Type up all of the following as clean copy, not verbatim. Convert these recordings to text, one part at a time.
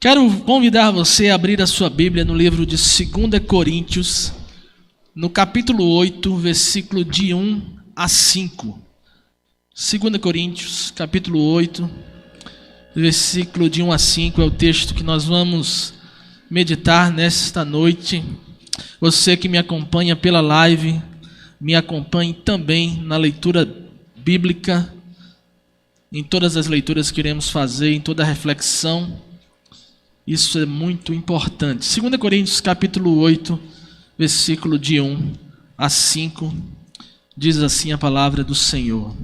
Quero convidar você a abrir a sua Bíblia no livro de 2 Coríntios, no capítulo 8, versículo de 1 a 5. 2 Coríntios, capítulo 8, versículo de 1 a 5 é o texto que nós vamos meditar nesta noite. Você que me acompanha pela live, me acompanhe também na leitura bíblica, em todas as leituras que iremos fazer, em toda a reflexão. Isso é muito importante. 2 Coríntios capítulo 8, versículo de 1 a 5, diz assim a palavra do Senhor.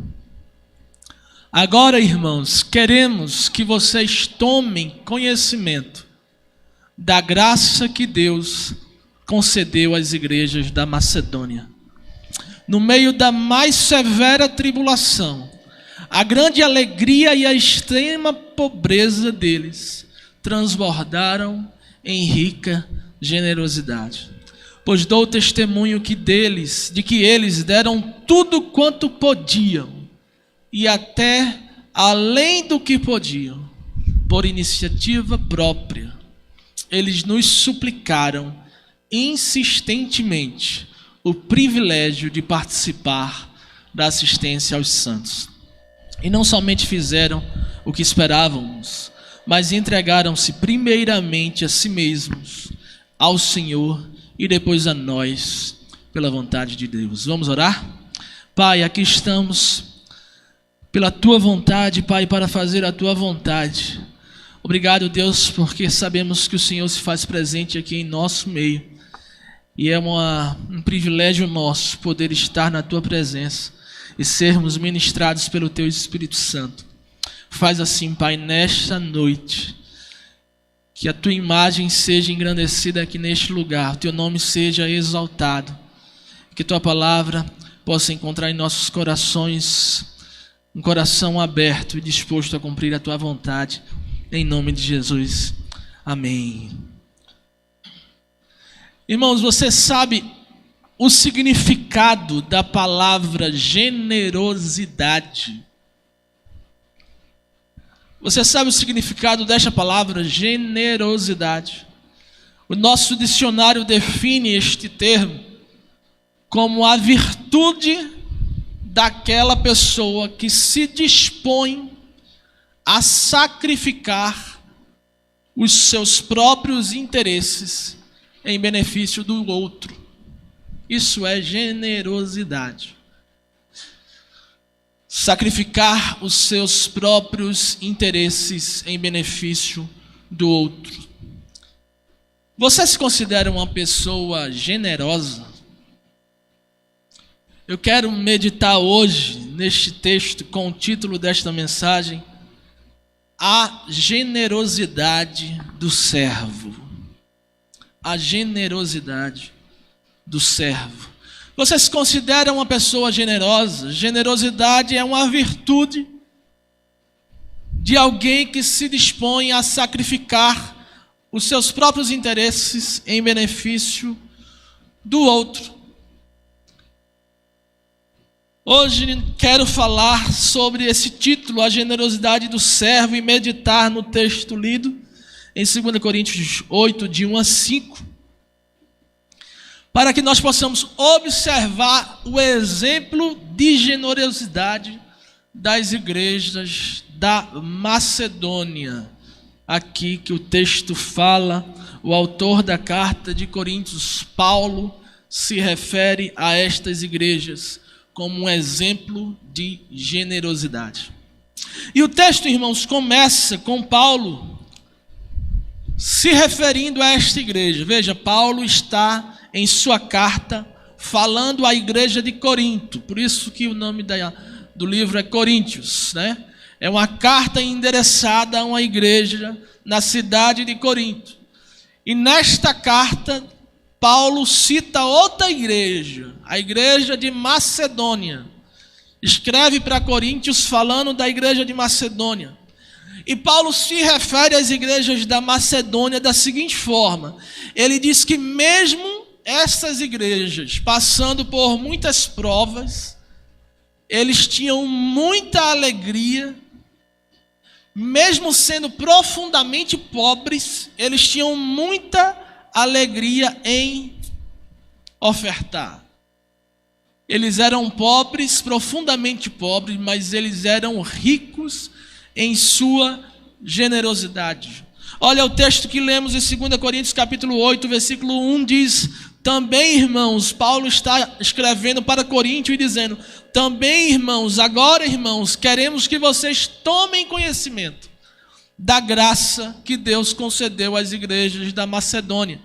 Agora, irmãos, queremos que vocês tomem conhecimento da graça que Deus concedeu às igrejas da Macedônia. No meio da mais severa tribulação, a grande alegria e a extrema pobreza deles transbordaram em rica generosidade. Pois dou testemunho de que eles deram tudo quanto podiam, e até além do que podiam, por iniciativa própria. Eles nos suplicaram insistentemente o privilégio de participar da assistência aos santos. E não somente fizeram o que esperávamos, mas entregaram-se primeiramente a si mesmos, ao Senhor e depois a nós, pela vontade de Deus. Vamos orar? Pai, aqui estamos pela Tua vontade, Pai, para fazer a Tua vontade. Obrigado, Deus, porque sabemos que o Senhor se faz presente aqui em nosso meio. E é um privilégio nosso poder estar na Tua presença e sermos ministrados pelo Teu Espírito Santo. Faz assim, Pai, nesta noite, que a Tua imagem seja engrandecida aqui neste lugar, o Teu nome seja exaltado, que Tua palavra possa encontrar em nossos corações um coração aberto e disposto a cumprir a Tua vontade, em nome de Jesus. Amém. Irmãos, você sabe o significado da palavra generosidade? Você sabe o significado desta palavra, generosidade? O nosso dicionário define este termo como a virtude daquela pessoa que se dispõe a sacrificar os seus próprios interesses em benefício do outro. Isso é generosidade. Sacrificar os seus próprios interesses em benefício do outro. Você se considera uma pessoa generosa? Eu quero meditar hoje neste texto com o título desta mensagem: A generosidade do servo. A generosidade do servo. Você se considera uma pessoa generosa? Generosidade é uma virtude de alguém que se dispõe a sacrificar os seus próprios interesses em benefício do outro. Hoje quero falar sobre esse título, a generosidade do servo, e meditar no texto lido em 2 Coríntios 8, de 1 a 5. Para que nós possamos observar o exemplo de generosidade das igrejas da Macedônia. Aqui que o texto fala, o autor da carta de Coríntios, Paulo, se refere a estas igrejas como um exemplo de generosidade. E o texto, irmãos, começa com Paulo se referindo a esta igreja. Veja, Paulo está em sua carta falando à igreja de Corinto, por isso que o nome do livro é Coríntios, né? É uma carta endereçada a uma igreja na cidade de Corinto. E nesta carta, Paulo cita outra igreja, a igreja de Macedônia. Escreve para Coríntios falando da igreja de Macedônia. E Paulo se refere às igrejas da Macedônia da seguinte forma: ele diz que mesmo essas igrejas, passando por muitas provas, eles tinham muita alegria mesmo sendo profundamente pobres, eles tinham muita alegria em ofertar. Eles eram pobres, profundamente pobres, mas eles eram ricos em sua generosidade. Olha o texto que lemos em 2 Coríntios capítulo 8, versículo 1 diz: também, irmãos, Paulo está escrevendo para Coríntio e dizendo: também, irmãos, agora, irmãos, queremos que vocês tomem conhecimento da graça que Deus concedeu às igrejas da Macedônia,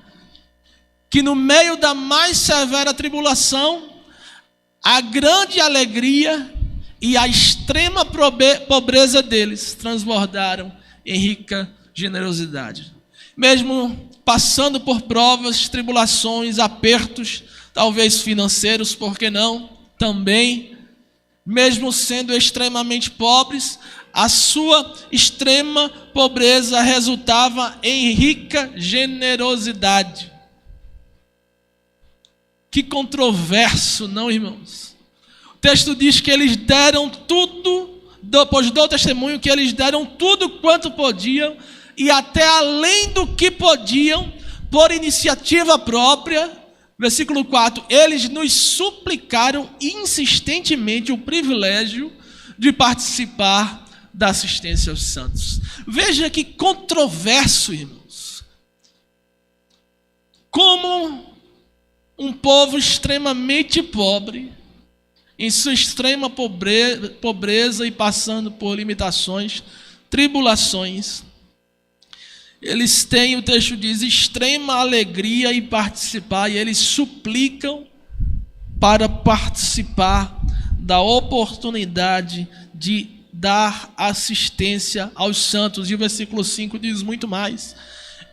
que no meio da mais severa tribulação, a grande alegria e a extrema pobreza deles transbordaram em rica generosidade. Mesmo passando por provas, tribulações, apertos, talvez financeiros, por que não? Também, mesmo sendo extremamente pobres, a sua extrema pobreza resultava em rica generosidade. Que controverso, não, irmãos? O texto diz que eles deram tudo, depois do testemunho, que eles deram tudo quanto podiam, e até além do que podiam, por iniciativa própria. Versículo 4, eles nos suplicaram insistentemente o privilégio de participar da assistência aos santos. Veja que controverso, irmãos. Como um povo extremamente pobre, em sua extrema pobreza e passando por limitações, tribulações, eles têm, o texto diz, extrema alegria em participar, e eles suplicam para participar da oportunidade de dar assistência aos santos. E o versículo 5 diz muito mais: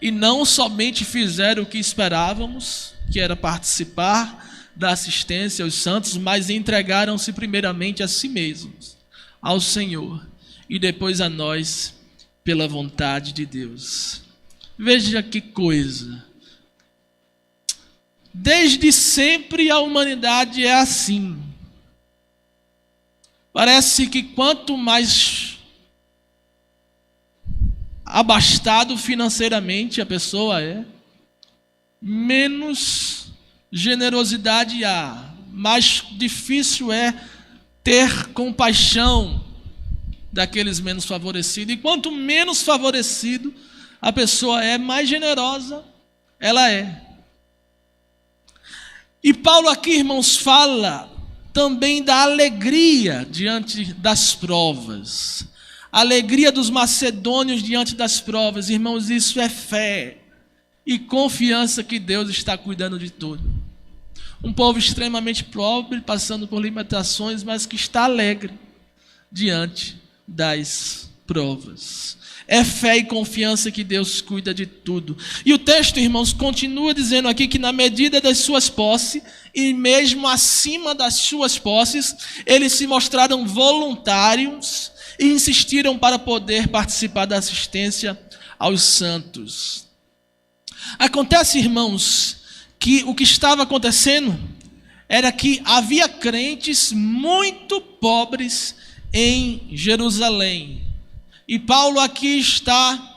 e não somente fizeram o que esperávamos, que era participar da assistência aos santos, mas entregaram-se primeiramente a si mesmos, ao Senhor, e depois a nós, pela vontade de Deus. Veja que coisa. Desde sempre a humanidade é assim. Parece que quanto mais abastado financeiramente a pessoa é, menos generosidade há, mais difícil é ter compaixão daqueles menos favorecidos. E quanto menos favorecido a pessoa é, mais generosa ela é. E Paulo aqui, irmãos, fala também da alegria diante das provas. A alegria dos macedônios diante das provas. Irmãos, isso é fé e confiança que Deus está cuidando de tudo. Um povo extremamente pobre, passando por limitações, mas que está alegre diante das provas. É fé e confiança que Deus cuida de tudo. E o texto, irmãos, continua dizendo aqui que na medida das suas posses, e mesmo acima das suas posses, eles se mostraram voluntários e insistiram para poder participar da assistência aos santos. Acontece, irmãos, que o que estava acontecendo era que havia crentes muito pobres em Jerusalém. E Paulo aqui está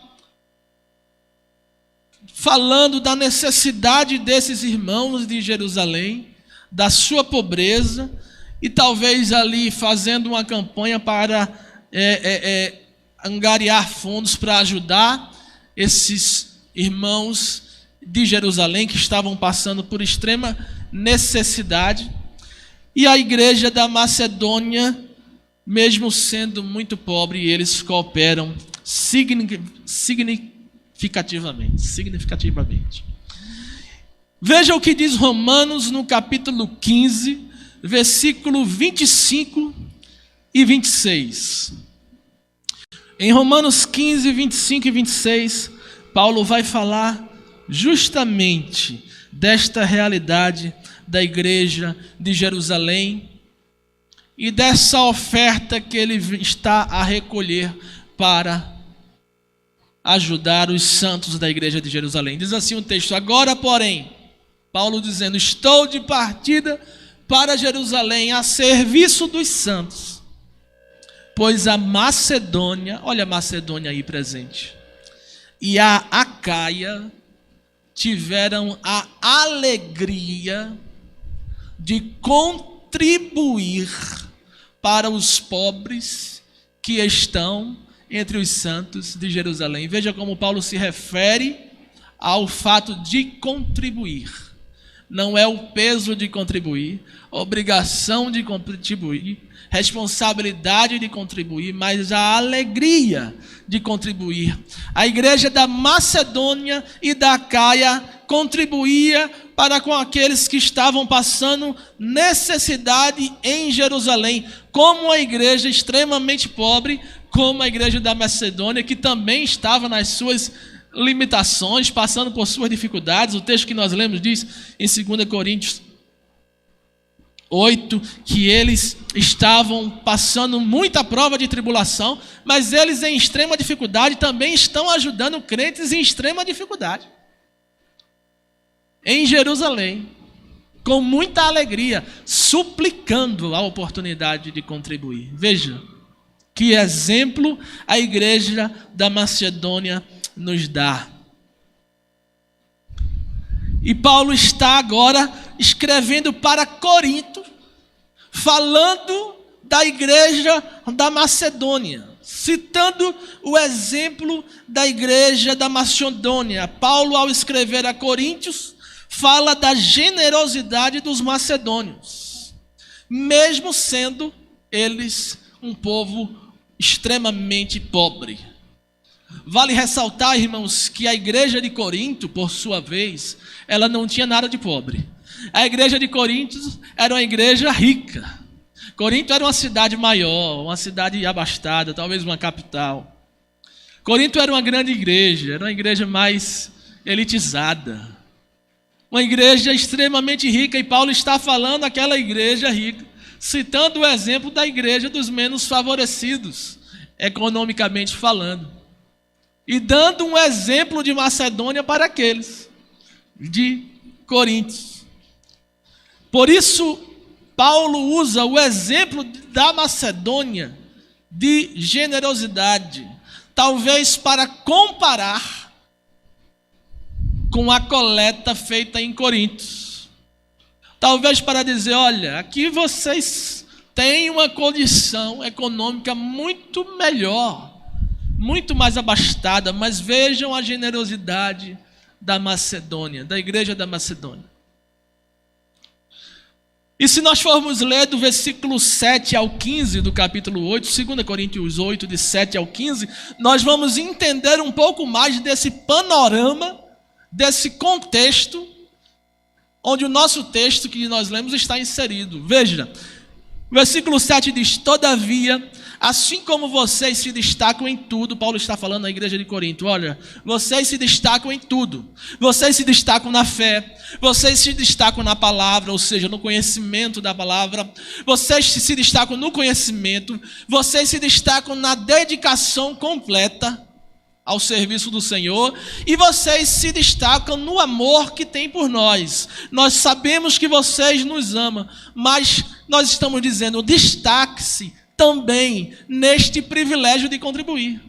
falando da necessidade desses irmãos de Jerusalém, da sua pobreza, e talvez ali fazendo uma campanha para angariar fundos para ajudar esses irmãos de Jerusalém que estavam passando por extrema necessidade. E a igreja da Macedônia, mesmo sendo muito pobre, eles cooperam significativamente. Veja o que diz Romanos no capítulo 15, versículo 25 e 26. Em Romanos 15, 25 e 26, Paulo vai falar justamente desta realidade da igreja de Jerusalém e dessa oferta que ele está a recolher para ajudar os santos da igreja de Jerusalém. Diz assim o texto: agora, porém, Paulo dizendo, estou de partida para Jerusalém a serviço dos santos, pois a Macedônia, olha a Macedônia aí presente, e a Acaia tiveram a alegria de contribuir para os pobres que estão entre os santos de Jerusalém. Veja como Paulo se refere ao fato de contribuir. Não é o peso de contribuir, obrigação de contribuir, responsabilidade de contribuir, mas a alegria de contribuir. A igreja da Macedônia e da Acaia contribuía para com aqueles que estavam passando necessidade em Jerusalém, como a igreja extremamente pobre, como a igreja da Macedônia, que também estava nas suas limitações, passando por suas dificuldades. O texto que nós lemos diz em 2 Coríntios 8, que eles estavam passando muita prova de tribulação, mas eles em extrema dificuldade também estão ajudando crentes em extrema dificuldade. Em Jerusalém, com muita alegria, suplicando a oportunidade de contribuir. Veja que exemplo a igreja da Macedônia nos dá. E Paulo está agora escrevendo para Corinto, falando da igreja da Macedônia, citando o exemplo da igreja da Macedônia. Paulo, ao escrever a Coríntios, fala da generosidade dos macedônios, mesmo sendo eles um povo extremamente pobre. Vale ressaltar, irmãos, que a igreja de Corinto, por sua vez, ela não tinha nada de pobre. A igreja de Corinto era uma igreja rica. Corinto era uma cidade maior, uma cidade abastada, talvez uma capital. Corinto era uma grande igreja, era uma igreja mais elitizada. Uma igreja extremamente rica, e Paulo está falando daquela igreja rica, citando o exemplo da igreja dos menos favorecidos, economicamente falando. E dando um exemplo de Macedônia para aqueles de Corinto. Por isso, Paulo usa o exemplo da Macedônia de generosidade, talvez para comparar com a coleta feita em Corinto. Talvez para dizer, olha, aqui vocês têm uma condição econômica muito melhor, muito mais abastada, mas vejam a generosidade da Macedônia, da igreja da Macedônia. E se nós formos ler do versículo 7 ao 15 do capítulo 8, 2 Coríntios 8, de 7 ao 15, nós vamos entender um pouco mais desse panorama, desse contexto, onde o nosso texto que nós lemos está inserido. Veja, o versículo 7 diz: todavia, assim como vocês se destacam em tudo, Paulo está falando na igreja de Corinto, olha, vocês se destacam em tudo, vocês se destacam na fé, vocês se destacam na palavra, ou seja, no conhecimento da palavra, vocês se destacam no conhecimento, vocês se destacam na dedicação completa ao serviço do Senhor, e vocês se destacam no amor que tem por nós. Nós sabemos que vocês nos amam, mas nós estamos dizendo, destaque-se também neste privilégio de contribuir.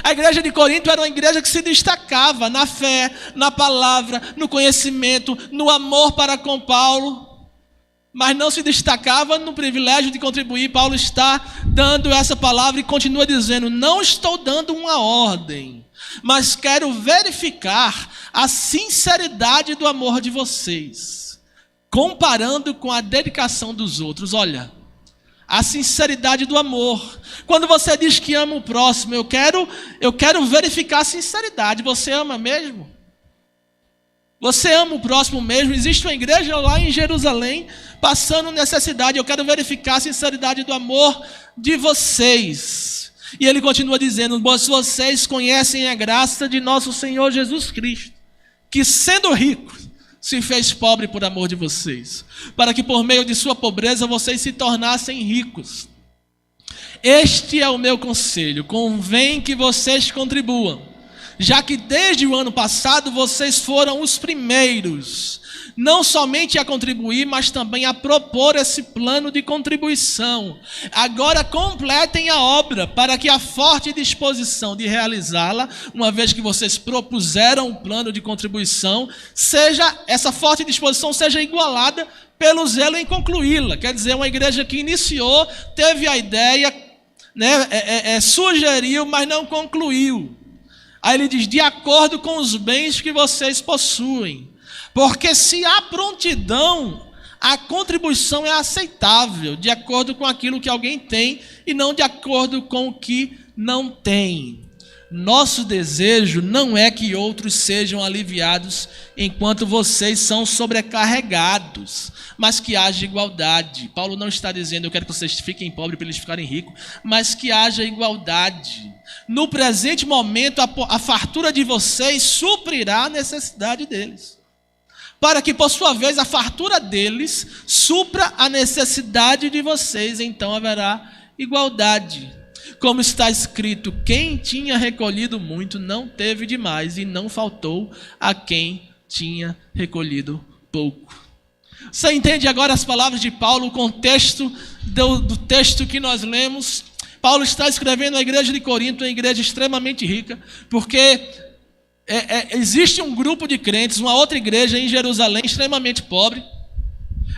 A igreja de Corinto era uma igreja que se destacava na fé, na palavra, no conhecimento, no amor para com Paulo, mas não se destacava no privilégio de contribuir. Paulo está dando essa palavra e continua dizendo, não estou dando uma ordem, mas quero verificar a sinceridade do amor de vocês, comparando com a dedicação dos outros. Olha, a sinceridade do amor. Quando você diz que ama o próximo, eu quero verificar a sinceridade. Você ama mesmo? Você ama o próximo mesmo? Existe uma igreja lá em Jerusalém passando necessidade. Eu quero verificar a sinceridade do amor de vocês. E ele continua dizendo, vocês conhecem a graça de nosso Senhor Jesus Cristo, que sendo rico, se fez pobre por amor de vocês, para que por meio de sua pobreza vocês se tornassem ricos. Este é o meu conselho, convém que vocês contribuam, já que desde o ano passado vocês foram os primeiros não somente a contribuir, mas também a propor esse plano de contribuição. Agora completem a obra, para que a forte disposição de realizá-la, uma vez que vocês propuseram um plano de contribuição, essa forte disposição seja igualada pelo zelo em concluí-la. Quer dizer, uma igreja que iniciou, teve a ideia, sugeriu, mas não concluiu. Aí ele diz, de acordo com os bens que vocês possuem. Porque se há prontidão, a contribuição é aceitável, de acordo com aquilo que alguém tem e não de acordo com o que não tem. Nosso desejo não é que outros sejam aliviados enquanto vocês são sobrecarregados, mas que haja igualdade. Paulo não está dizendo, eu quero que vocês fiquem pobres para eles ficarem ricos, mas que haja igualdade. No presente momento, a fartura de vocês suprirá a necessidade deles, para que, por sua vez, a fartura deles supra a necessidade de vocês. Então haverá igualdade. Como está escrito, quem tinha recolhido muito não teve demais, e não faltou a quem tinha recolhido pouco. Você entende agora as palavras de Paulo, o contexto do texto que nós lemos? Paulo está escrevendo à igreja de Corinto, uma igreja extremamente rica, porque existe um grupo de crentes, uma outra igreja em Jerusalém extremamente pobre.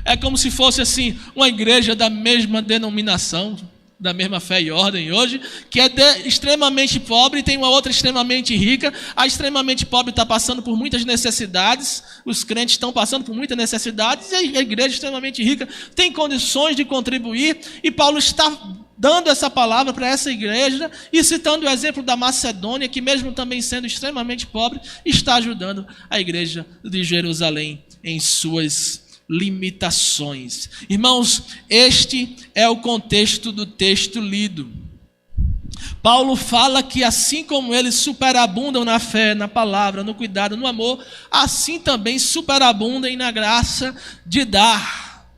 É como se fosse assim, uma igreja da mesma denominação, da mesma fé e ordem hoje, que é extremamente pobre, e tem uma outra extremamente rica. A extremamente pobre está passando por muitas necessidades, os crentes estão passando por muitas necessidades, e a igreja extremamente rica tem condições de contribuir, e Paulo está dando essa palavra para essa igreja, e citando o exemplo da Macedônia, que mesmo também sendo extremamente pobre, está ajudando a igreja de Jerusalém em suas limitações. Irmãos, este é o contexto do texto lido. Paulo fala que assim como eles superabundam na fé, na palavra, no cuidado, no amor, assim também superabundem na graça de dar.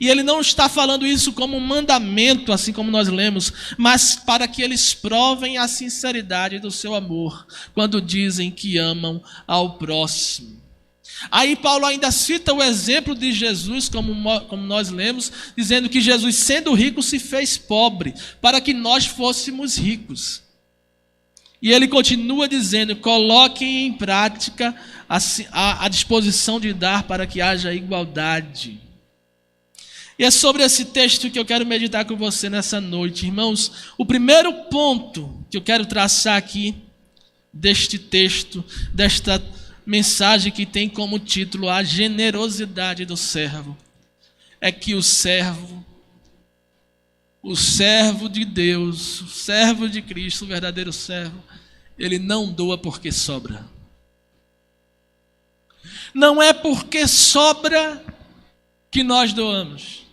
E ele não está falando isso como um mandamento, assim como nós lemos, mas para que eles provem a sinceridade do seu amor, quando dizem que amam ao próximo. Aí Paulo ainda cita o exemplo de Jesus, como nós lemos, dizendo que Jesus, sendo rico, se fez pobre, para que nós fôssemos ricos. E ele continua dizendo, coloquem em prática a disposição de dar para que haja igualdade. E é sobre esse texto que eu quero meditar com você nessa noite, irmãos. O primeiro ponto que eu quero traçar aqui, deste texto, desta mensagem que tem como título a generosidade do servo, é que o servo de Deus, o servo de Cristo, o verdadeiro servo, ele não doa porque sobra. Não é porque sobra que nós doamos.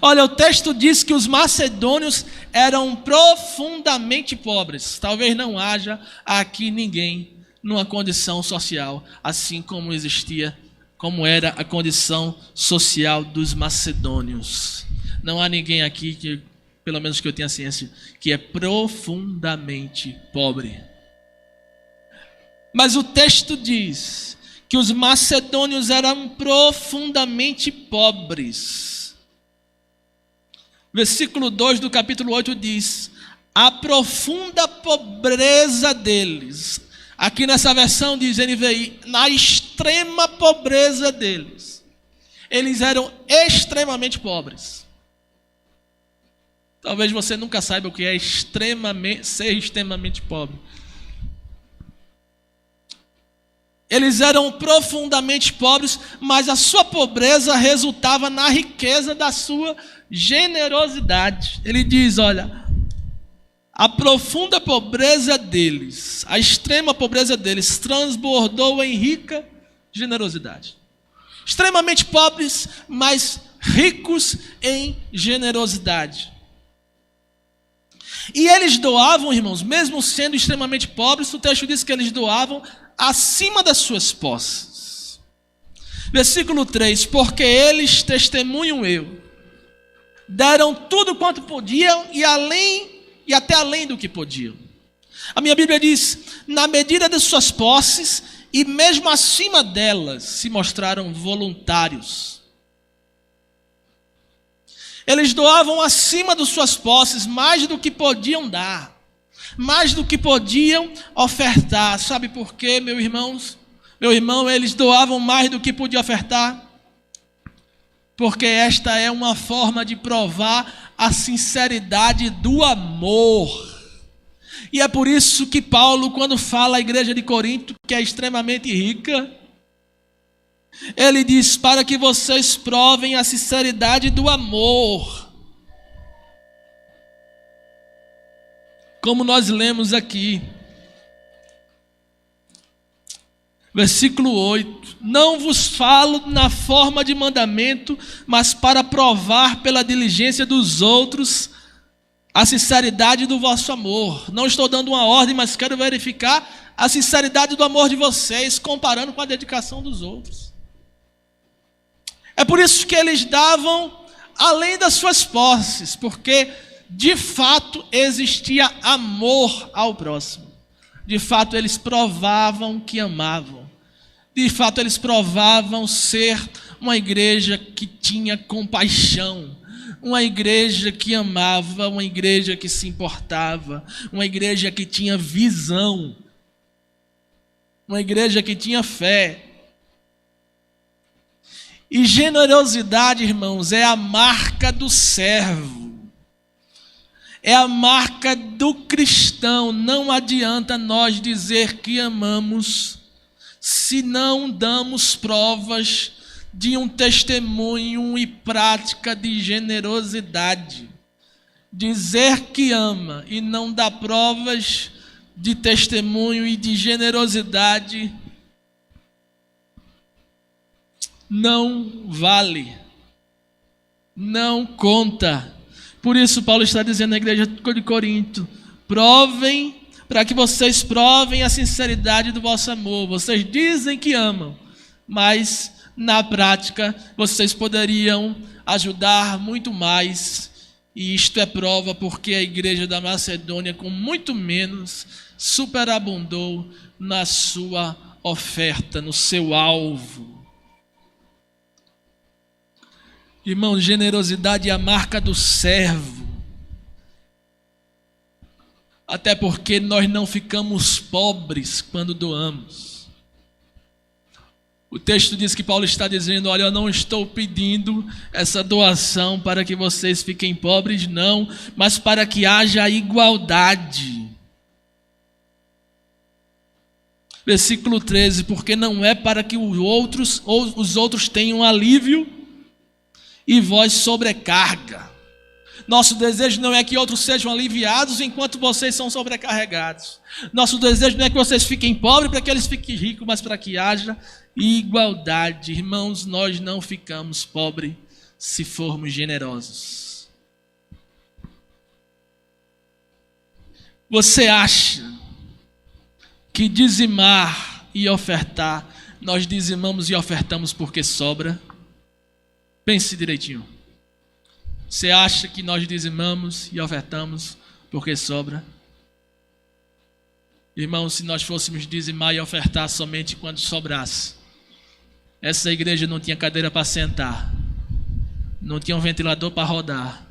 Olha, o texto diz que os macedônios eram profundamente pobres. Talvez não haja aqui ninguém numa condição social assim como existia, como era a condição social dos macedônios. Não há ninguém aqui que, pelo menos que eu tenha ciência, que é profundamente pobre. Mas o texto diz que os macedônios eram profundamente pobres. Versículo 2 do capítulo 8 diz, a profunda pobreza deles. Aqui nessa versão diz NVI, na extrema pobreza deles. Eles eram extremamente pobres. Talvez você nunca saiba o que é ser extremamente pobre. Eles eram profundamente pobres, mas a sua pobreza resultava na riqueza da sua generosidade. Ele diz, olha, a profunda pobreza deles, a extrema pobreza deles, transbordou em rica generosidade. Extremamente pobres, mas ricos em generosidade. E eles doavam, irmãos, mesmo sendo extremamente pobres, o texto diz que eles doavam acima das suas posses. Versículo 3, porque eles, testemunham eu, deram tudo quanto podiam e até além do que podiam. A minha Bíblia diz, na medida de suas posses e mesmo acima delas se mostraram voluntários. Eles doavam acima de suas posses mais do que podiam dar, mais do que podiam ofertar. Sabe por quê, meus irmãos? Meu irmão, eles doavam mais do que podiam ofertar, porque esta é uma forma de provar a sinceridade do amor. E é por isso que Paulo, quando fala à igreja de Corinto, que é extremamente rica, ele diz: para que vocês provem a sinceridade do amor. Como nós lemos aqui, versículo 8: não vos falo na forma de mandamento, mas para provar pela diligência dos outros a sinceridade do vosso amor. Não estou dando uma ordem, mas quero verificar a sinceridade do amor de vocês, comparando com a dedicação dos outros. É por isso que eles davam além das suas posses, porque de fato existia amor ao próximo. De fato eles provavam que amavam. De fato eles provavam ser uma igreja que tinha compaixão, uma igreja que amava, uma igreja que se importava, uma igreja que tinha visão, uma igreja que tinha fé. E generosidade, irmãos, é a marca do servo, é a marca do cristão. Não adianta nós dizer que amamos se não damos provas de um testemunho e prática de generosidade. Dizer que ama e não dar provas de testemunho e de generosidade não vale, não conta. Por isso Paulo está dizendo na igreja de Corinto: provem, para que vocês provem a sinceridade do vosso amor. Vocês dizem que amam, mas na prática vocês poderiam ajudar muito mais. E isto é prova porque a igreja da Macedônia, com muito menos, superabundou na sua oferta, no seu alvo. Irmão, generosidade é a marca do servo. Até porque nós não ficamos pobres quando doamos. O texto diz que Paulo está dizendo: olha, eu não estou pedindo essa doação para que vocês fiquem pobres, não, mas para que haja igualdade. Versículo 13: porque não é para que os outros tenham alívio e vós sobrecarga. Nosso desejo não é que outros sejam aliviados enquanto vocês são sobrecarregados. Nosso desejo não é que vocês fiquem pobres para que eles fiquem ricos, mas para que haja igualdade. Irmãos, nós não ficamos pobres se formos generosos. Você acha que dizimar e ofertar, nós dizimamos e ofertamos porque sobra? Pense direitinho. Você acha que nós dizimamos e ofertamos porque sobra? Irmão, se nós fôssemos dizimar e ofertar somente quando sobrasse, essa igreja não tinha cadeira para sentar, não tinha um ventilador para rodar,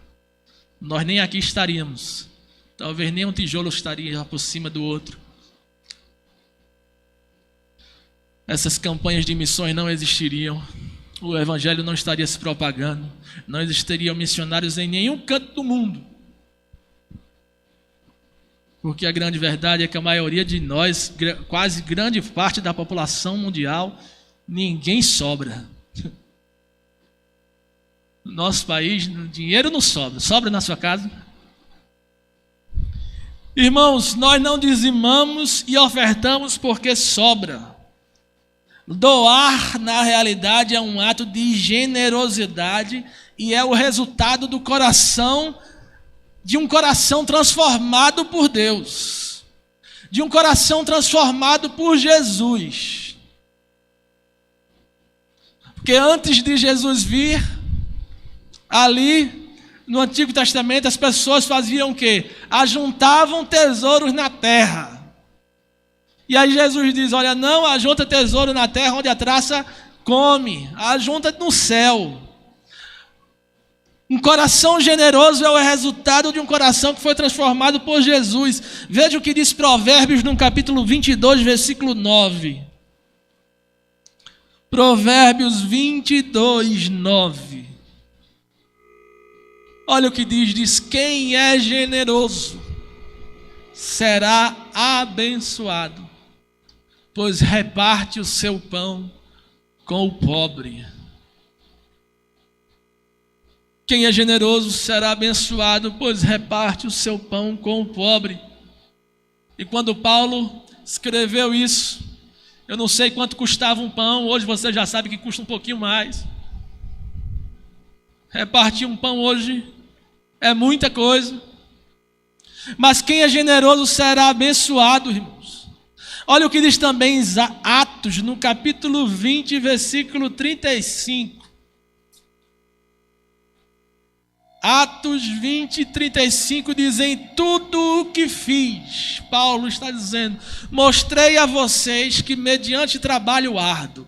nós nem aqui estaríamos, talvez nem um tijolo estaria por cima do outro. Essas campanhas de missões não existiriam. O evangelho não estaria se propagando, não existiriam missionários em nenhum canto do mundo. Porque a grande verdade é que a maioria de nós, quase grande parte da população mundial, ninguém sobra. No nosso país, dinheiro não sobra. Sobra na sua casa? Irmãos, nós não dizimamos e ofertamos porque sobra. Doar, na realidade, é um ato de generosidade e é o resultado do coração, de um coração transformado por Deus, de um coração transformado por Jesus. Porque antes de Jesus vir, ali no Antigo Testamento, as pessoas faziam o quê? Ajuntavam tesouros na terra. E aí Jesus diz, olha, não ajunta tesouro na terra onde a traça come, ajunta no céu. Um coração generoso é o resultado de um coração que foi transformado por Jesus. Veja o que diz Provérbios no capítulo 22, versículo 9. Provérbios 22, 9. Olha o que diz, quem é generoso será abençoado, pois reparte o seu pão com o pobre. Quem é generoso será abençoado, pois reparte o seu pão com o pobre. E quando Paulo escreveu isso, eu não sei quanto custava um pão, hoje você já sabe que custa um pouquinho mais. Repartir um pão hoje é muita coisa. Mas quem é generoso será abençoado, irmãos. Olha o que diz também em Atos, no capítulo 20, versículo 35. Atos 20, 35 diz, em tudo o que fiz, Paulo está dizendo, mostrei a vocês que mediante trabalho árduo,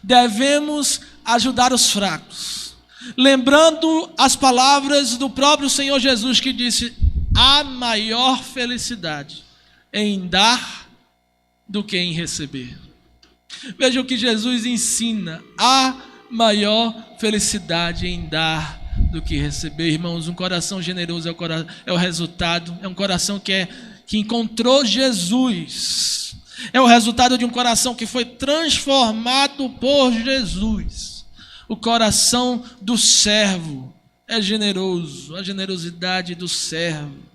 devemos ajudar os fracos. Lembrando as palavras do próprio Senhor Jesus que disse, há maior felicidade em dar do que em receber. Veja o que Jesus ensina, há maior felicidade em dar do que receber. Irmãos, um coração generoso é o resultado, é um coração que encontrou Jesus, é o resultado de um coração que foi transformado por Jesus. O coração do servo é generoso, a generosidade do servo.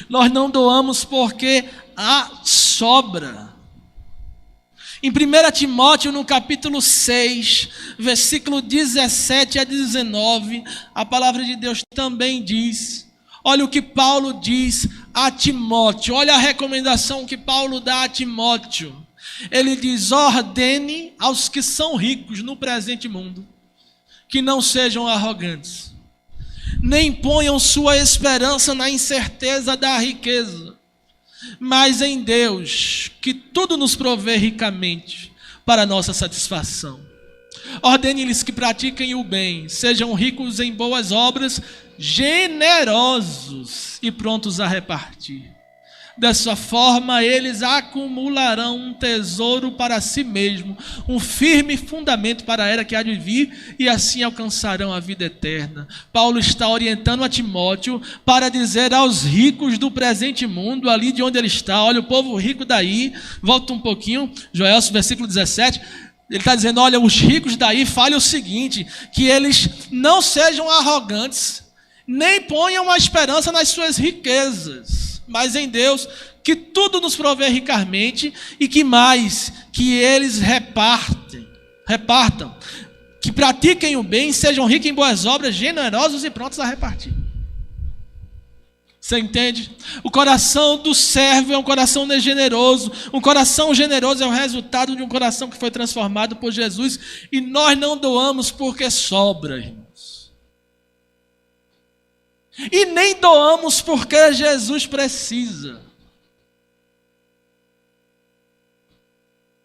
Nós não doamos porque há sobra. Em 1 Timóteo, no capítulo 6, versículo 17 a 19, a palavra de Deus também diz, olha o que Paulo diz a Timóteo, olha a recomendação que Paulo dá a Timóteo. Ele diz, ordene aos que são ricos no presente mundo, que não sejam arrogantes, nem ponham sua esperança na incerteza da riqueza, mas em Deus, que tudo nos provê ricamente para a nossa satisfação. Ordene-lhes que pratiquem o bem, sejam ricos em boas obras, generosos e prontos a repartir. Dessa forma, eles acumularão um tesouro para si mesmo, um firme fundamento para a era que há de vir, e assim alcançarão a vida eterna. Paulo está orientando a Timóteo para dizer aos ricos do presente mundo, ali de onde ele está, olha o povo rico daí, volta um pouquinho, Joelson, versículo 17, ele está dizendo, olha, os ricos daí, fale o seguinte, que eles não sejam arrogantes, nem ponham a esperança nas suas riquezas, mas em Deus, que tudo nos provê ricamente, e que mais, que eles repartam, que pratiquem o bem, sejam ricos em boas obras, generosos e prontos a repartir. Você entende? O coração do servo é um coração generoso. Um coração generoso é o resultado de um coração que foi transformado por Jesus, e nós não doamos porque sobra, irmãos. E nem doamos porque Jesus precisa.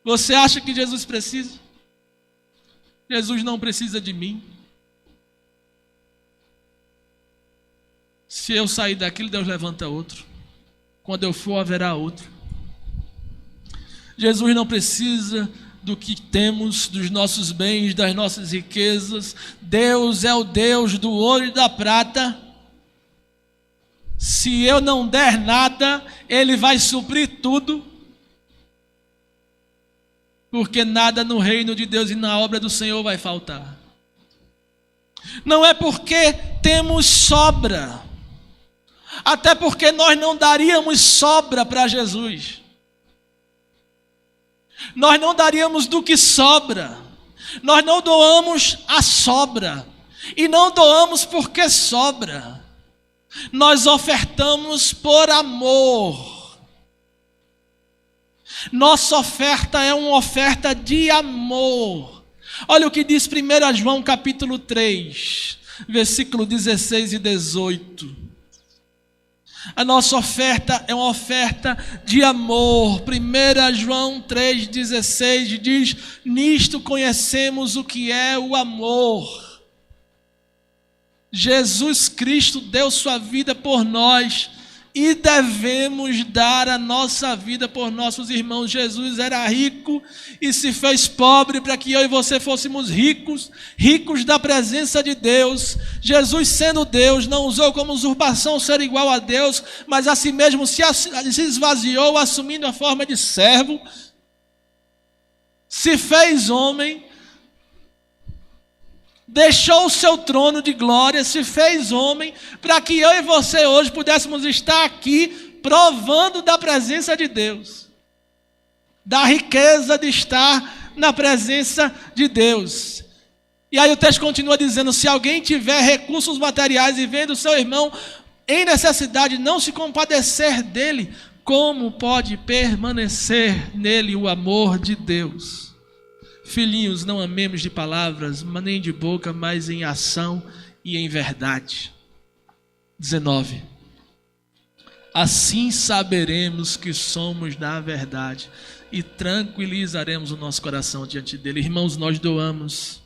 Você acha que Jesus precisa? Jesus não precisa de mim. Se eu sair daquilo, Deus levanta outro. Quando eu for, haverá outro. Jesus não precisa do que temos, dos nossos bens, das nossas riquezas. Deus é o Deus do ouro e da prata. Se eu não der nada, Ele vai suprir tudo, porque nada no reino de Deus e na obra do Senhor vai faltar. Não é porque temos sobra, até porque nós não daríamos sobra para Jesus. Nós não daríamos do que sobra, nós não doamos a sobra, e não doamos porque sobra. Nós ofertamos por amor. Nossa oferta é uma oferta de amor. Olha o que diz 1 João capítulo 3, versículo 16 e 18. A nossa oferta é uma oferta de amor. 1 João 3,16 diz: nisto conhecemos o que é o amor. Jesus Cristo deu sua vida por nós e devemos dar a nossa vida por nossos irmãos. Jesus era rico e se fez pobre para que eu e você fôssemos ricos, ricos da presença de Deus. Jesus, sendo Deus, não usou como usurpação ser igual a Deus, mas a si mesmo se esvaziou, assumindo a forma de servo, se fez homem, deixou o seu trono de glória, se fez homem, para que eu e você hoje pudéssemos estar aqui provando da presença de Deus, da riqueza de estar na presença de Deus. E aí o texto continua dizendo: se alguém tiver recursos materiais e vendo seu irmão em necessidade, não se compadecer dele, como pode permanecer nele o amor de Deus? Filhinhos, não amemos de palavras, nem de boca, mas em ação e em verdade. 19. Assim saberemos que somos da verdade e tranquilizaremos o nosso coração diante dele. Irmãos, nós doamos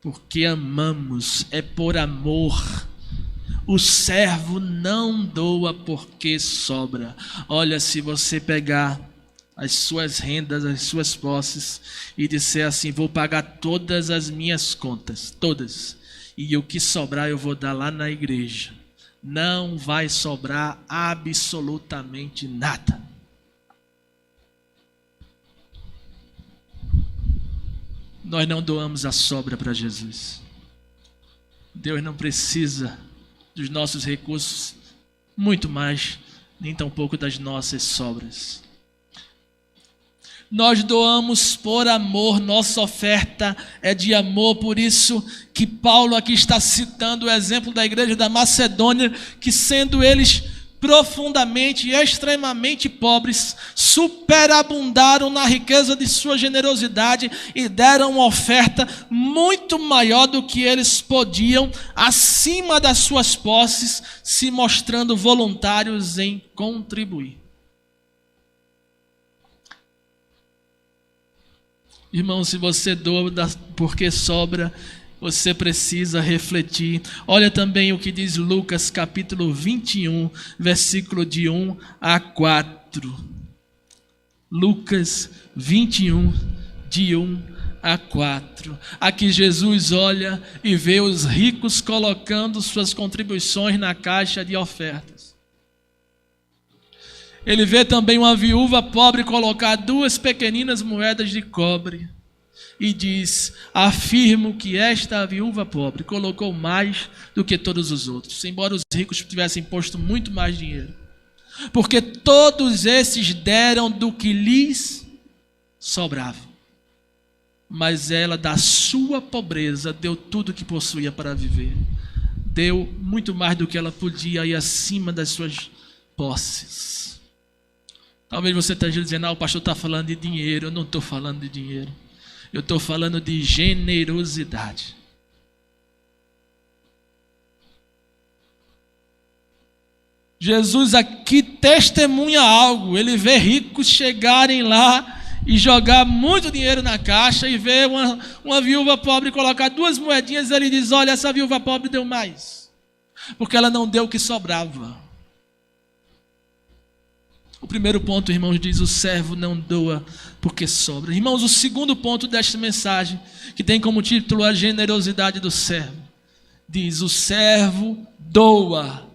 porque amamos, é por amor. O servo não doa porque sobra. Olha, se você pegar as suas rendas, as suas posses, e disser assim: vou pagar todas as minhas contas, todas, e o que sobrar eu vou dar lá na igreja, não vai sobrar absolutamente nada. Nós não doamos a sobra para Jesus. Deus não precisa dos nossos recursos, muito mais, nem tampouco das nossas sobras. Nós doamos por amor, nossa oferta é de amor. Por isso que Paulo aqui está citando o exemplo da igreja da Macedônia, que sendo eles profundamente e extremamente pobres, superabundaram na riqueza de sua generosidade e deram uma oferta muito maior do que eles podiam, acima das suas posses, se mostrando voluntários em contribuir. Irmão, se você doa porque sobra, você precisa refletir. Olha também o que diz Lucas capítulo 21, versículo de 1 a 4. Lucas 21, de 1 a 4. Aqui Jesus olha e vê os ricos colocando suas contribuições na caixa de ofertas. Ele vê também uma viúva pobre colocar 2 pequeninas moedas de cobre e diz: afirmo que esta viúva pobre colocou mais do que todos os outros, embora os ricos tivessem posto muito mais dinheiro, porque todos esses deram do que lhes sobrava, mas ela da sua pobreza deu tudo o que possuía para viver, deu muito mais do que ela podia ir acima das suas posses. Talvez você esteja dizendo: o pastor está falando de dinheiro. Eu não estou falando de dinheiro. Eu estou falando de generosidade. Jesus aqui testemunha algo. Ele vê ricos chegarem lá e jogar muito dinheiro na caixa, e vê uma viúva pobre colocar 2 moedinhas. Ele diz: olha, essa viúva pobre deu mais, porque ela não deu o que sobrava. O primeiro ponto, irmãos, diz: o servo não doa porque sobra. Irmãos, o segundo ponto desta mensagem, que tem como título a generosidade do servo, diz: o servo doa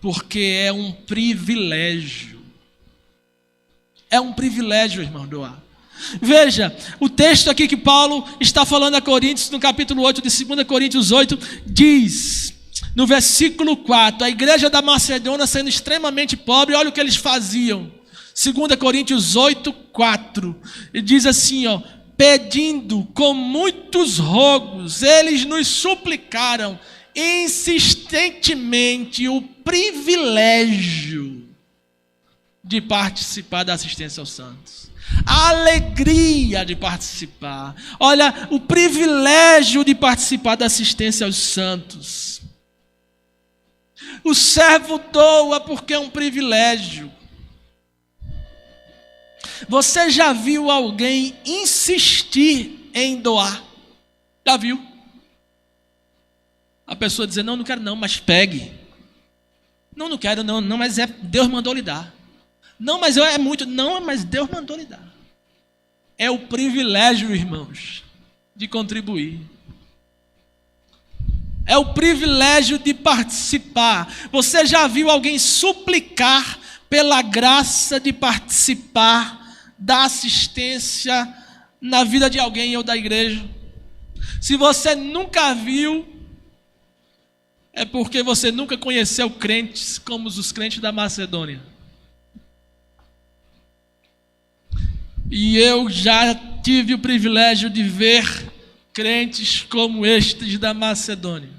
porque é um privilégio. É um privilégio, irmão, doar. Veja, o texto aqui que Paulo está falando a Coríntios, no capítulo 8 de 2 Coríntios 8, diz, no versículo 4, a igreja da Macedônia sendo extremamente pobre, olha o que eles faziam. 2 Coríntios 8, 4, ele diz assim, pedindo com muitos rogos, eles nos suplicaram insistentemente o privilégio de participar da assistência aos santos. A alegria de participar. Olha, o privilégio de participar da assistência aos santos. O servo doa porque é um privilégio. Você já viu alguém insistir em doar? Já viu? A pessoa dizer, não quero não, mas pegue. Não quero não, mas Deus mandou lhe dar. Não, mas é muito, não, mas Deus mandou lhe dar. É o privilégio, irmãos, de contribuir. É o privilégio de participar. Você já viu alguém suplicar pela graça de participar da assistência na vida de alguém ou da igreja? Se você nunca viu, é porque você nunca conheceu crentes como os crentes da Macedônia. E eu já tive o privilégio de ver crentes como estes da Macedônia.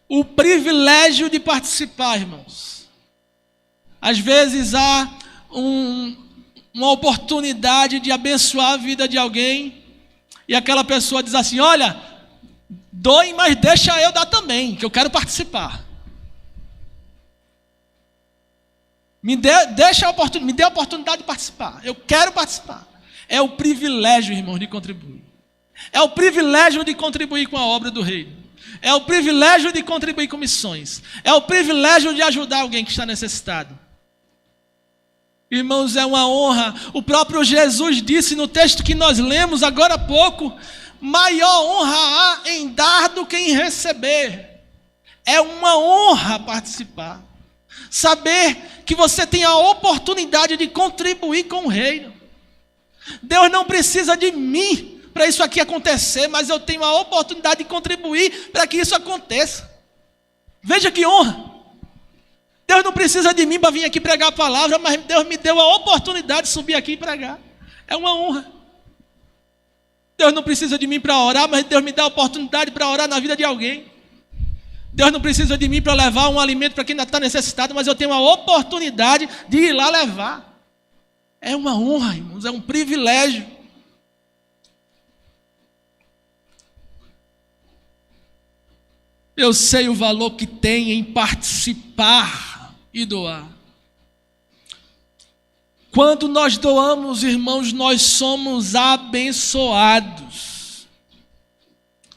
O privilégio de participar, irmãos. Às vezes há uma oportunidade de abençoar a vida de alguém e aquela pessoa diz assim, olha, doe, mas deixa eu dar também, que eu quero participar. Me dê a oportunidade de participar. Eu quero participar. É o privilégio, irmãos, de contribuir. É o privilégio de contribuir com a obra do reino. É o privilégio de contribuir com missões. É o privilégio de ajudar alguém que está necessitado. Irmãos, é uma honra. O próprio Jesus disse no texto que nós lemos agora há pouco, maior honra há em dar do que em receber. É uma honra participar. Saber que você tem a oportunidade de contribuir com o reino. Deus não precisa de mim para isso aqui acontecer, mas eu tenho a oportunidade de contribuir para que isso aconteça. Veja que honra. Deus não precisa de mim para vir aqui pregar a palavra, mas Deus me deu a oportunidade de subir aqui e pregar. É uma honra. Deus não precisa de mim para orar, mas Deus me dá a oportunidade para orar na vida de alguém. Deus não precisa de mim para levar um alimento para quem ainda está necessitado, mas eu tenho a oportunidade de ir lá levar. É uma honra, irmãos, é um privilégio. Eu sei o valor que tem em participar e doar. Quando nós doamos, irmãos, nós somos abençoados.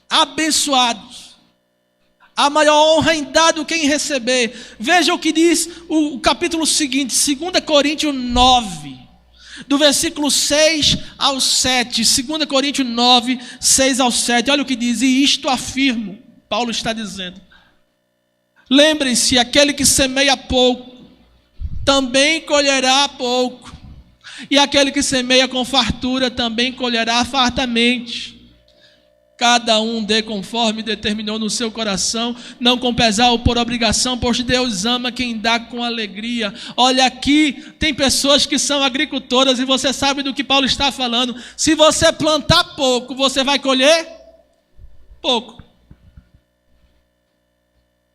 Abençoados. A maior honra em dar do que em receber. Veja o que diz o capítulo seguinte, 2 Coríntios 9, do versículo 6 ao 7. 2 Coríntios 9, 6 ao 7. Olha o que diz, e isto afirmo, Paulo está dizendo. Lembrem-se, aquele que semeia pouco, também colherá pouco. E aquele que semeia com fartura, também colherá fartamente. Cada um dê conforme determinou no seu coração, não com pesar ou por obrigação, pois Deus ama quem dá com alegria. Olha aqui, tem pessoas que são agricultoras e você sabe do que Paulo está falando. Se você plantar pouco, você vai colher pouco.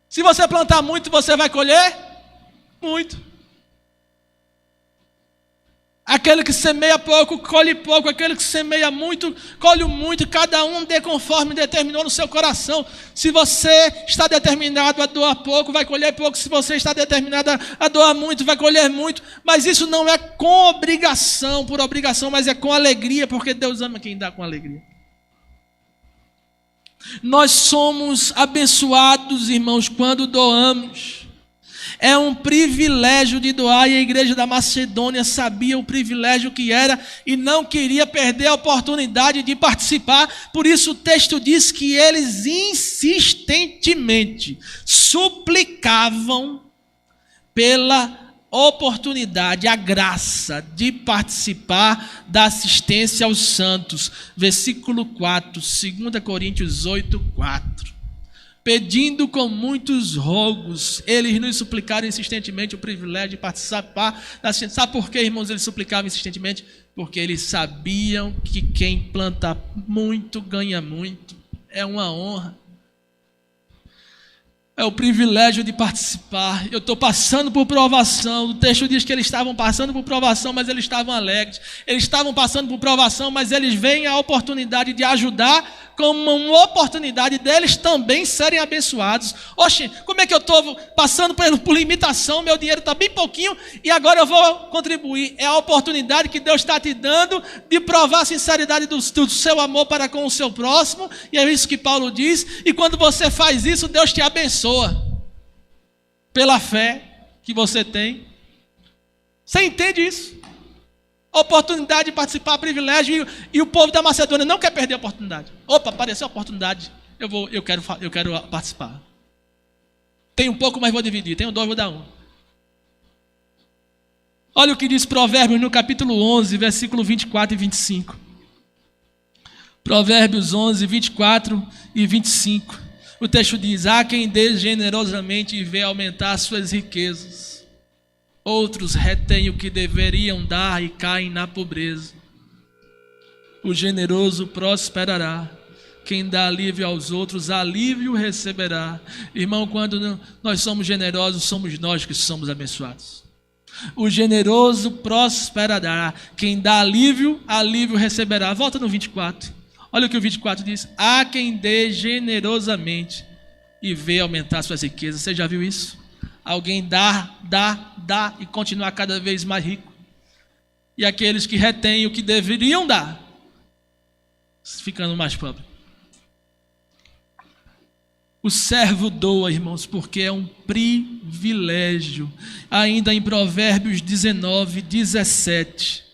Se você plantar muito, você vai colher muito. Aquele que semeia pouco, colhe pouco. Aquele que semeia muito, colhe muito. Cada um dê conforme determinou no seu coração. Se você está determinado a doar pouco, vai colher pouco. Se você está determinado a doar muito, vai colher muito. Mas isso não é com obrigação, por obrigação, mas é com alegria, porque Deus ama quem dá com alegria. Nós somos abençoados, irmãos, quando doamos. É um privilégio de doar, e a igreja da Macedônia sabia o privilégio que era e não queria perder a oportunidade de participar. Por isso o texto diz que eles insistentemente suplicavam pela oportunidade, a graça de participar da assistência aos santos. Versículo 4, 2 Coríntios 8, 4. Pedindo com muitos rogos, eles nos suplicaram insistentemente o privilégio de participar da assistência. Sabe por que, irmãos, eles suplicavam insistentemente? Porque eles sabiam que quem planta muito, ganha muito. É uma honra. É o privilégio de participar. Eu estou passando por provação. O texto diz que eles estavam passando por provação, mas eles estavam alegres. Eles estavam passando por provação, mas eles veem a oportunidade de ajudar como uma oportunidade deles também serem abençoados. Oxe, como é que eu estou passando por limitação, meu dinheiro está bem pouquinho e agora eu vou contribuir? É a oportunidade que Deus está te dando de provar a sinceridade do seu amor para com o seu próximo, e é isso que Paulo diz, e quando você faz isso, Deus te abençoa, pela fé que você tem. Você entende isso? Oportunidade de participar, privilégio, e o povo da Macedônia não quer perder a oportunidade. Opa, apareceu a oportunidade, eu quero participar. Tem um pouco, mas vou dividir. Tenho 2, vou dar 1. Olha o que diz Provérbios no capítulo 11, versículo 24 e 25. Provérbios 11, 24 e 25. O texto diz: há quem dê generosamente e vê aumentar suas riquezas. Outros retêm o que deveriam dar e caem na pobreza. O generoso prosperará. Quem dá alívio aos outros, alívio receberá. Irmão, quando nós somos generosos, somos nós que somos abençoados. O generoso prosperará. Quem dá alívio, alívio receberá. Volta no 24. Olha o que o 24 diz: há quem dê generosamente e vê aumentar suas riquezas. Você já viu isso? Alguém dá e continuar cada vez mais rico. E aqueles que retêm o que deveriam dar, ficando mais pobre. O servo doa, irmãos, porque é um privilégio. Ainda em Provérbios 19, 17.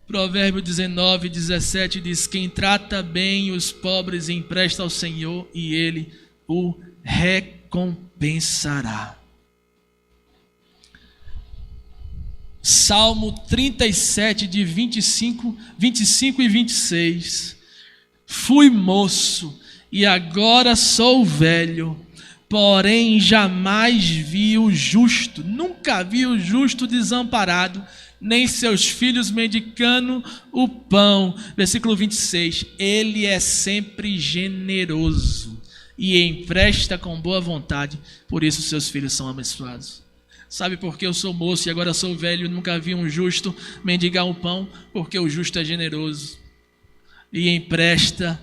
Provérbios 19, 17 diz: quem trata bem os pobres empresta ao Senhor e Ele o recompensará. Salmo 37, de 25 e 26. Fui moço e agora sou velho, porém jamais vi o justo, nunca vi o justo desamparado, nem seus filhos mendicando o pão. Versículo 26. Ele é sempre generoso e empresta com boa vontade, por isso seus filhos são abençoados. Sabe por que eu sou moço e agora sou velho e nunca vi um justo mendigar um pão? Porque o justo é generoso e empresta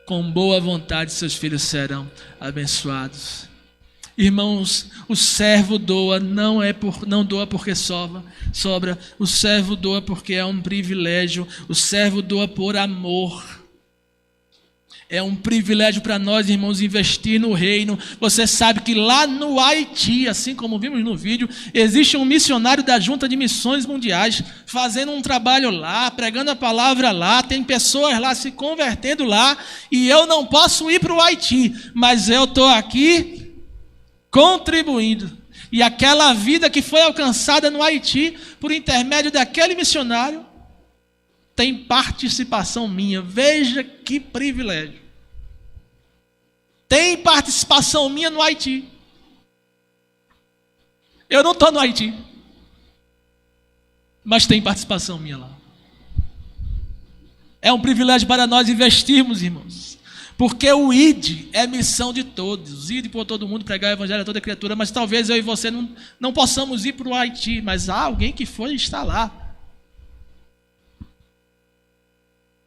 com boa vontade, seus filhos serão abençoados. Irmãos, o servo doa, não doa porque sobra, o servo doa porque é um privilégio, o servo doa por amor. É um privilégio para nós, irmãos, investir no reino. Você sabe que lá no Haiti, assim como vimos no vídeo, existe um missionário da Junta de Missões Mundiais fazendo um trabalho lá, pregando a palavra lá, tem pessoas lá se convertendo lá, e eu não posso ir para o Haiti, mas eu estou aqui contribuindo. E aquela vida que foi alcançada no Haiti, por intermédio daquele missionário, tem participação minha. Veja que privilégio. Tem participação minha no Haiti. Eu não estou no Haiti, mas tem participação minha lá. É um privilégio para nós investirmos, irmãos, porque o ID é missão de todos. Ir por todo mundo, pregar o evangelho a toda criatura. Mas talvez eu e você não possamos ir para o Haiti, mas há alguém que foi e está lá.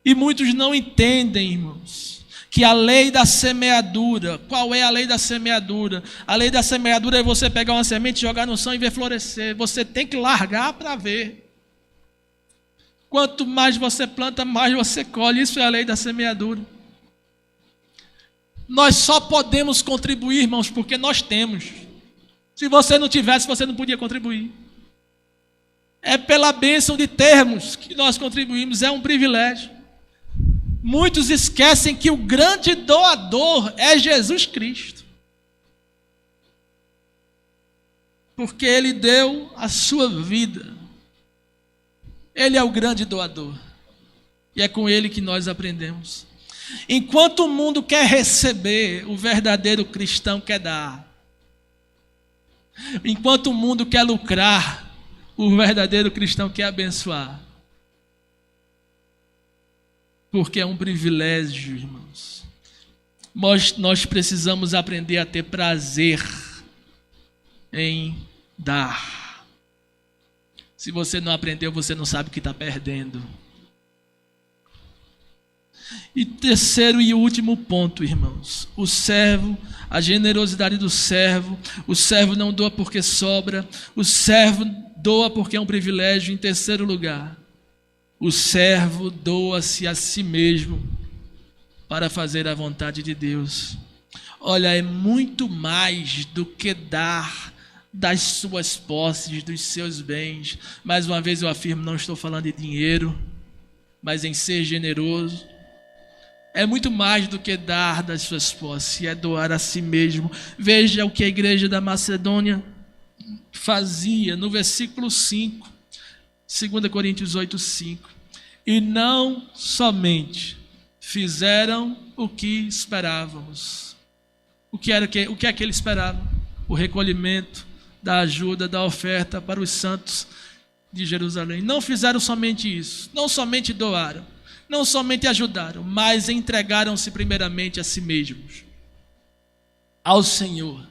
E muitos não entendem, irmãos, que a lei da semeadura, qual é a lei da semeadura? A lei da semeadura é você pegar uma semente, jogar no chão e ver florescer. Você tem que largar para ver. Quanto mais você planta, mais você colhe. Isso é a lei da semeadura. Nós só podemos contribuir, irmãos, porque nós temos. Se você não tivesse, você não podia contribuir. É pela bênção de termos que nós contribuímos, é um privilégio. Muitos esquecem que o grande doador é Jesus Cristo. Porque Ele deu a sua vida. Ele é o grande doador. E é com Ele que nós aprendemos. Enquanto o mundo quer receber, o verdadeiro cristão quer dar. Enquanto o mundo quer lucrar, o verdadeiro cristão quer abençoar. Porque é um privilégio, irmãos. Nós precisamos aprender a ter prazer em dar. Se você não aprendeu, você não sabe o que está perdendo. E terceiro e último ponto, irmãos, o servo, a generosidade do servo. O servo não doa porque sobra, o servo doa porque é um privilégio. Em terceiro lugar, o servo doa-se a si mesmo para fazer a vontade de Deus. Olha, é muito mais do que dar das suas posses, dos seus bens. Mais uma vez eu afirmo, não estou falando de dinheiro, mas em ser generoso. É muito mais do que dar das suas posses, é doar a si mesmo. Veja o que a igreja da Macedônia fazia no versículo 5, 2 Coríntios 8, 5. E não somente fizeram o que esperávamos. O que é que ele esperava? O recolhimento da ajuda, da oferta para os santos de Jerusalém. Não fizeram somente isso, não somente doaram, não somente ajudaram, mas entregaram-se primeiramente a si mesmos, ao Senhor,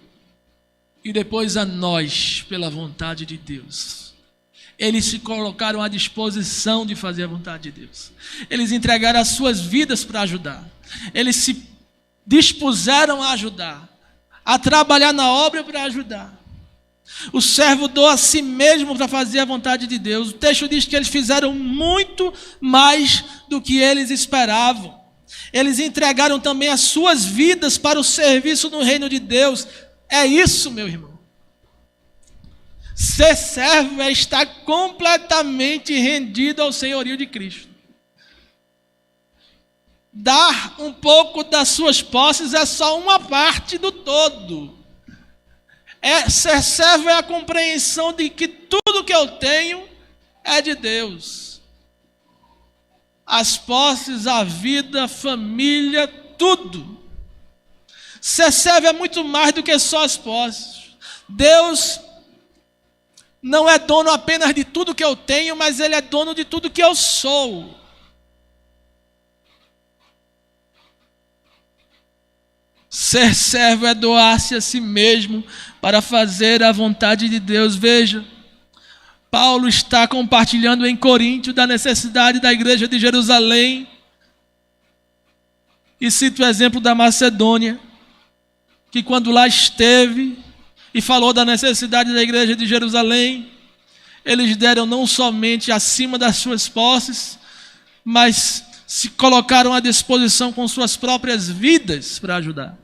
e depois a nós, pela vontade de Deus. Eles se colocaram à disposição de fazer a vontade de Deus. Eles entregaram as suas vidas para ajudar. Eles se dispuseram a ajudar, a trabalhar na obra para ajudar. O servo doa a si mesmo para fazer a vontade de Deus. O texto diz que eles fizeram muito mais do que eles esperavam. Eles entregaram também as suas vidas para o serviço no reino de Deus. É isso, meu irmão. Ser servo é estar completamente rendido ao senhorio de Cristo. Dar um pouco das suas posses é só uma parte do todo. Ser servo é a compreensão de que tudo que eu tenho é de Deus. As posses, a vida, a família, tudo. Ser servo é muito mais do que só as posses. Deus não é dono apenas de tudo que eu tenho, mas Ele é dono de tudo que eu sou. Ser servo é doar-se a si mesmo para fazer a vontade de Deus. Veja, Paulo está compartilhando em Coríntio da necessidade da igreja de Jerusalém. E cita o exemplo da Macedônia, que quando lá esteve e falou da necessidade da igreja de Jerusalém, eles deram não somente acima das suas posses, mas se colocaram à disposição com suas próprias vidas para ajudar.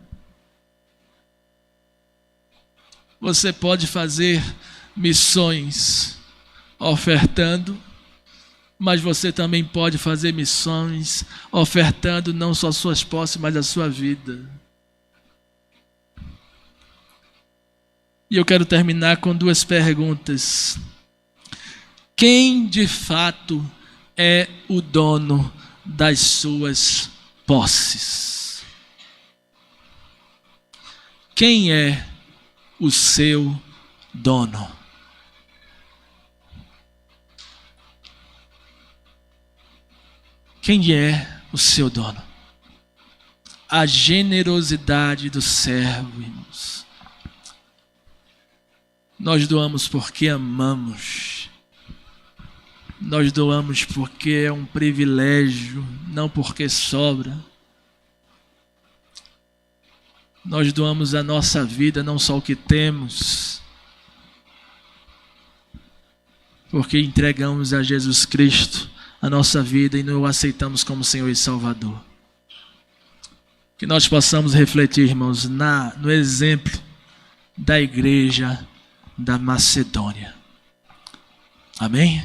Você pode fazer missões ofertando, mas você também pode fazer missões ofertando não só suas posses, mas a sua vida. E eu quero terminar com duas perguntas. Quem de fato é o dono das suas posses? Quem é o seu dono? Quem é o seu dono? A generosidade do servo, irmãos. Nós doamos porque amamos. Nós doamos porque é um privilégio, não porque sobra. Nós doamos a nossa vida, não só o que temos, porque entregamos a Jesus Cristo a nossa vida e não o aceitamos como Senhor e Salvador. Que nós possamos refletir, irmãos, no exemplo da igreja da Macedônia. Amém?